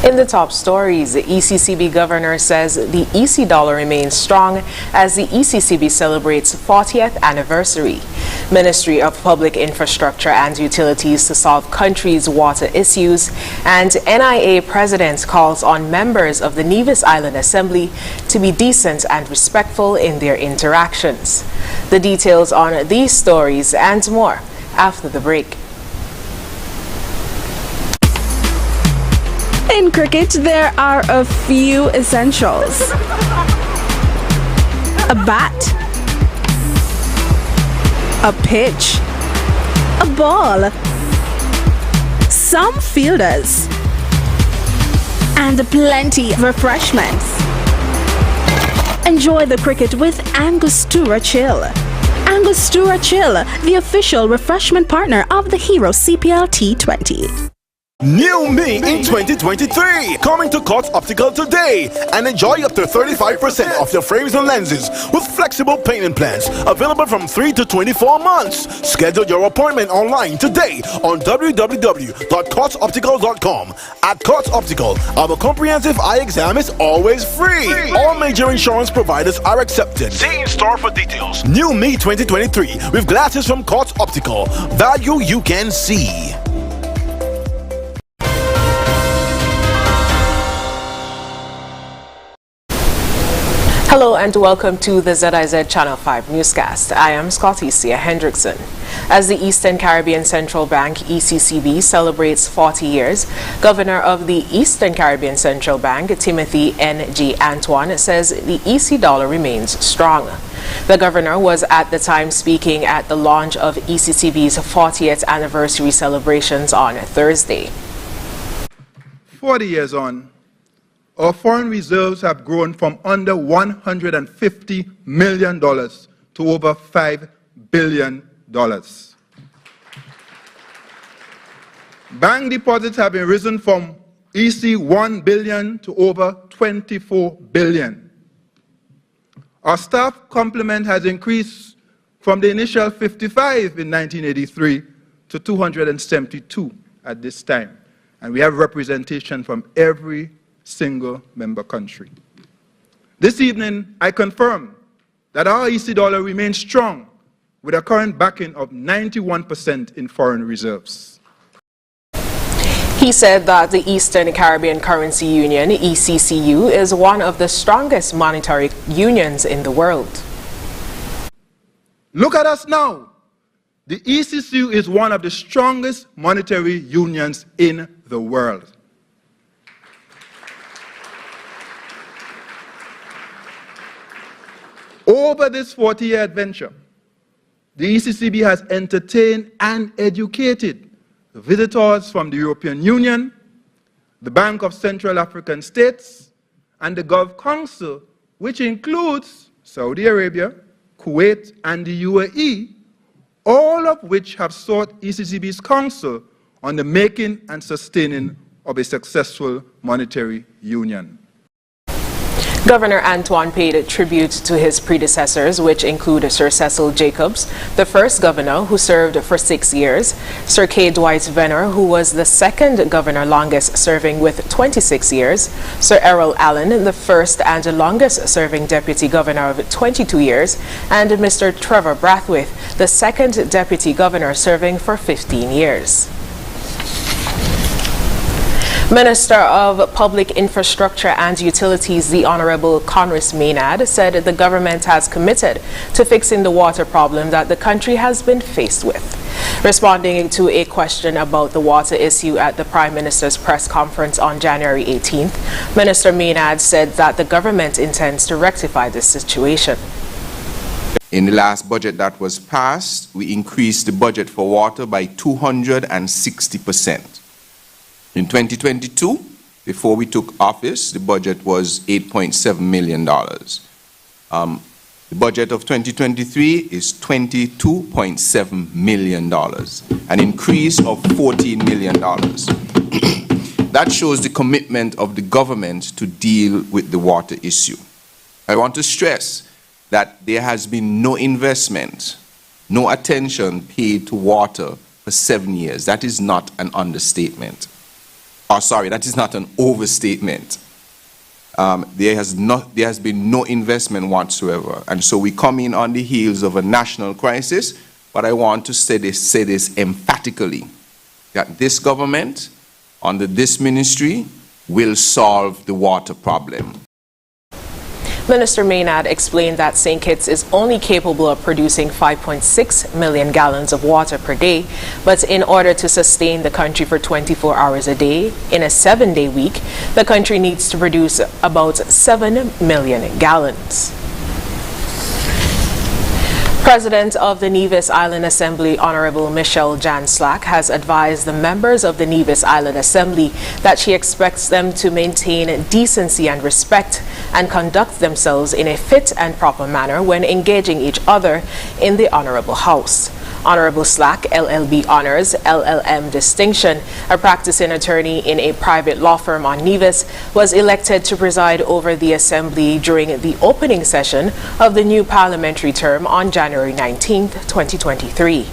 In the top stories, the ECCB governor says the EC dollar remains strong as the ECCB celebrates 40th anniversary. Ministry of Public Infrastructure and Utilities to solve country's water issues, and NIA president calls on members of the Nevis Island Assembly to be decent and respectful in their interactions. The details on these stories and more after the break. In cricket, there are a few essentials. A bat, a pitch, a ball, some fielders, and plenty of refreshments. Enjoy the cricket with Angostura Chill. Angostura Chill, the official refreshment partner of the Hero CPL T20. New Me in 2023, coming to Courts Optical today, and enjoy up to 35% off your frames and lenses with flexible payment plans available from 3 to 24 months. Schedule your appointment online today on www.courtsoptical.com. At Courts Optical, our comprehensive eye exam is always free. All major insurance providers are accepted. See in store for details. New Me 2023 with glasses from Courts Optical. Value you can see. Hello and welcome to the ZIZ Channel 5 newscast. I am Scotticia Hendrickson. As the Eastern Caribbean Central Bank ECCB celebrates 40 years, Governor of the Eastern Caribbean Central Bank Timothy N.G. Antoine says the EC dollar remains strong. The governor was at the time speaking at the launch of ECCB's 40th anniversary celebrations on Thursday. 40 years on, our foreign reserves have grown from under $150 million to over $5 billion. Bank deposits have been risen from EC 1 billion to over 24 billion. Our staff complement has increased from the initial 55 in 1983 to 272 at this time. And we have representation from every single member country. This evening, I confirm that our EC dollar remains strong with a current backing of 91% in foreign reserves. He said that the Eastern Caribbean Currency Union, ECCU, is one of the strongest monetary unions in the world. Look at us now. The ECCU is one of the strongest monetary unions in the world. Over this 40-year adventure, the ECCB has entertained and educated visitors from the European Union, the Bank of Central African States, and the Gulf Council, which includes Saudi Arabia, Kuwait, and the UAE, all of which have sought ECCB's counsel on the making and sustaining of a successful monetary union. Governor Antoine paid tribute to his predecessors, which include Sir Cecil Jacobs, the first governor who served for 6 years, Sir K. Dwight Venner, who was the second governor longest serving with 26 years, Sir Errol Allen, the first and longest serving deputy governor of 22 years, and Mr. Trevor Brathwaite, the second deputy governor serving for 15 years. Minister of Public Infrastructure and Utilities, the Honorable Conris Maynard, said the government has committed to fixing the water problem that the country has been faced with. Responding to a question about the water issue at the Prime Minister's press conference on January 18th, Minister Maynard said that the government intends to rectify this situation. In the last budget that was passed, we increased the budget for water by 260%. In 2022, before we took office, the budget was $8.7 million. The budget of 2023 is $22.7 million, an increase of $14 million. That shows the commitment of the government to deal with the water issue. I want to stress that there has been no investment, no attention paid to water for 7 years. That is not an understatement. that is not an overstatement. There has been no investment whatsoever. And so we come in on the heels of a national crisis, but I want to say this emphatically, that this government, under this ministry, will solve the water problem. Minister Maynard explained that St. Kitts is only capable of producing 5.6 million gallons of water per day, but in order to sustain the country for 24 hours a day, in a 7-day week, the country needs to produce about 7 million gallons. President of the Nevis Island Assembly, Honorable Michelle Jan Slack, has advised the members of the Nevis Island Assembly that she expects them to maintain decency and respect and conduct themselves in a fit and proper manner when engaging each other in the Honorable House. Honorable Slack, LLB Honors, LLM Distinction, a practicing attorney in a private law firm on Nevis, was elected to preside over the Assembly during the opening session of the new parliamentary term on January 19, 2023.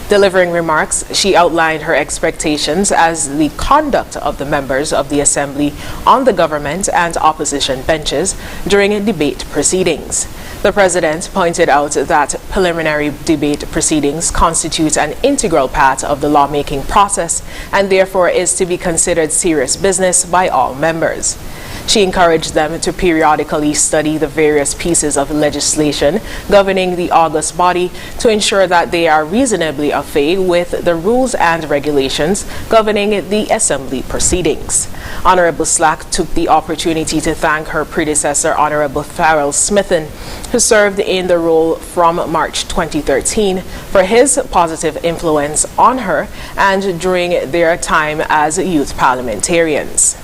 Delivering remarks, she outlined her expectations as the conduct of the members of the Assembly on the government and opposition benches during debate proceedings. The President pointed out that preliminary debate proceedings constitute an integral part of the lawmaking process and therefore is to be considered serious business by all members. She encouraged them to periodically study the various pieces of legislation governing the august body to ensure that they are reasonably au fait with the rules and regulations governing the Assembly proceedings. Honorable Slack took the opportunity to thank her predecessor, Honorable Farrell Smithen, who served in the role from March 2013, for his positive influence on her and during their time as youth parliamentarians.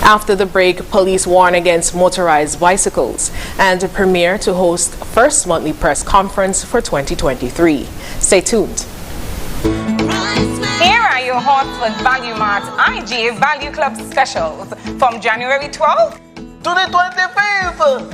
After the break, police warn against motorized bicycles and premiere to host first monthly press conference for 2023. Stay tuned. Here are your Hartford Value Mart IGA Value Club specials from January 12th to the 25th.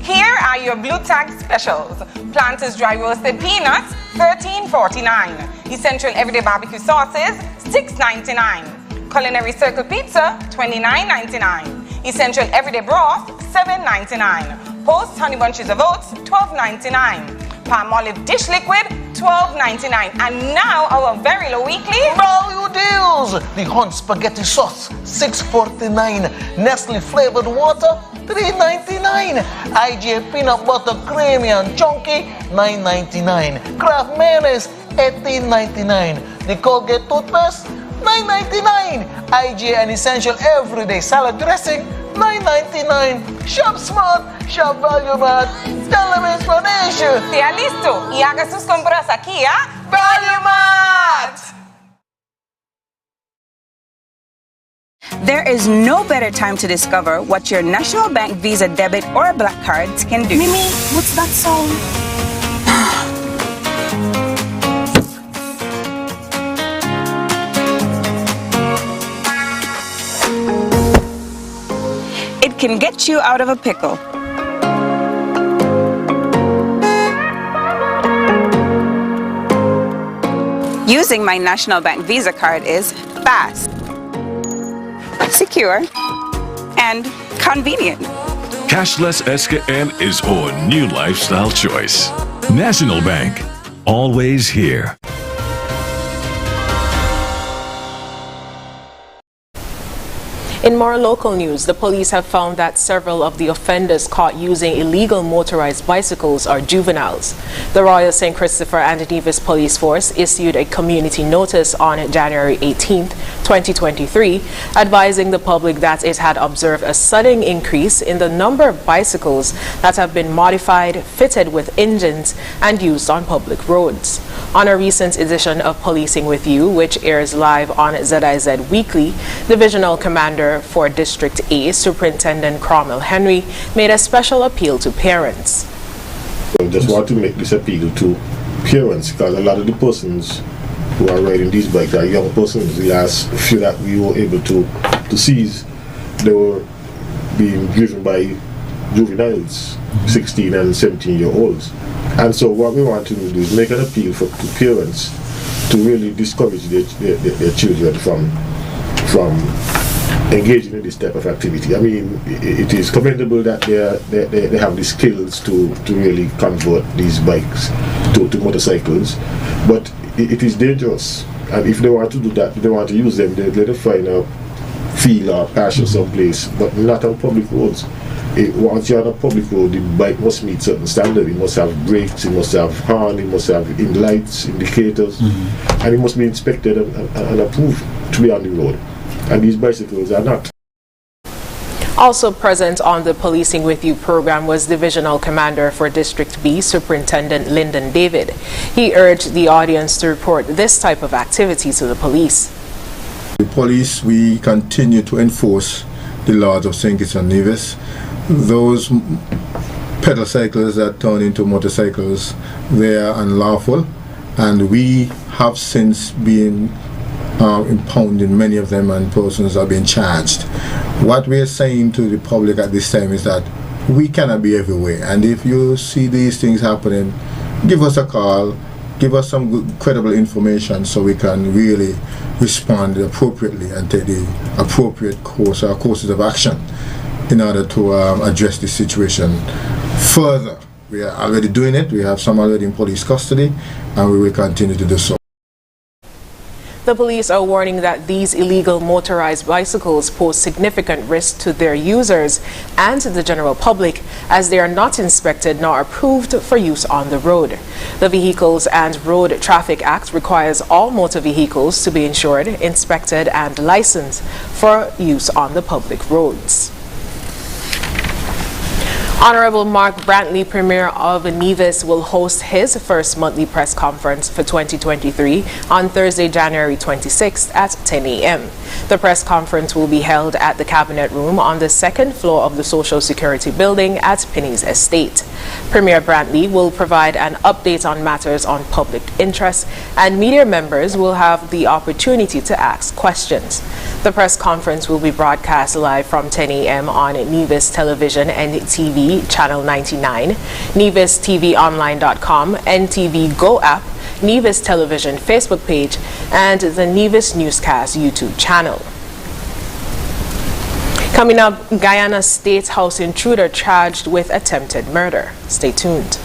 Here are your Blue Tag specials. Planters Dry Roasted Peanuts, $13.49. Essential Everyday Barbecue Sauces, $6.99. Culinary Circle Pizza, $29.99. Essential Everyday Broth, $7.99. Post Honey Bunches of Oats, $12.99. Palm Olive Dish Liquid, $12.99. And now our very low weekly value deals. The Hunt Spaghetti Sauce, $6.49. Nestle Flavored Water, $3.99. IGA Peanut Butter Creamy and Chunky, $9.99. Kraft Mayonnaise, $18.99. The Colgate Toothpaste, $9.99. IGA and Essential Everyday Salad Dressing, $9.99. Shop Smart, Shop Value Mart. Televis Foundation. ¿Está listo? Y haga sus compras aquí a Value Mart. There is no better time to discover what your National Bank Visa debit or black cards can do. Mimi, what's that song? It can get you out of a pickle. Using my National Bank Visa card is fast, secure, and convenient. Cashless SKN is our new lifestyle choice. National Bank, always here. In more local news, the police have found that several of the offenders caught using illegal motorized bicycles are juveniles. The Royal St. Christopher and Nevis Police Force issued a community notice on January 18, 2023, advising the public that it had observed a sudden increase in the number of bicycles that have been modified, fitted with engines, and used on public roads. On a recent edition of Policing with You, which airs live on ZIZ Weekly, Divisional Commander for District A, Superintendent Cromwell Henry, made a special appeal to parents. I just want to make this appeal to parents, because a lot of the persons who are riding these bikes are young persons. The last few that we were able to seize, they were being driven by juveniles, 16 and 17-year-olds. And so what we want to do is make an appeal to parents really discourage their children from engaging in this type of activity. I mean, it is commendable that they have the skills to really convert these bikes to motorcycles, but it is dangerous. And if they want to do that, if they want to use them, they let them find a field or pasture someplace, but not on public roads. Once you're on a public road, the bike must meet certain standards. It must have brakes, it must have horn, it must have lights, indicators, and it must be inspected and approved to be on the road. And these bicycles are not. Also present on the Policing With You program was Divisional Commander for District B, Superintendent Lyndon David. He urged the audience to report this type of activity to the police. The police, we continue to enforce the laws of St. Kitts and Nevis. Those pedal cycles that turn into motorcycles, they are unlawful, and we have since been impounding many of them, and persons are being charged. What we are saying to the public at this time is that we cannot be everywhere, and if you see these things happening, give us a call, give us some good, credible information so we can really respond appropriately and take the appropriate course or courses of action in order to address this situation further. We are already doing it. We have some already in police custody, and we will continue to do so. The police are warning that these illegal motorized bicycles pose significant risk to their users and to the general public, as they are not inspected nor approved for use on the road. The Vehicles and Road Traffic Act requires all motor vehicles to be insured, inspected and licensed for use on the public roads. Honorable Mark Brantley, Premier of Nevis, will host his first monthly press conference for 2023 on Thursday, January 26th at 10 a.m. The press conference will be held at the Cabinet Room on the second floor of the Social Security Building at Penny's Estate. Premier Brantley will provide an update on matters on public interest, and media members will have the opportunity to ask questions. The press conference will be broadcast live from 10 a.m. on Nevis Television and TV Channel 99, NevisTVOnline.com, NTV Go app, Nevis Television Facebook page, and the Nevis Newscast YouTube channel. Coming up, Guyana State House intruder charged with attempted murder. Stay tuned.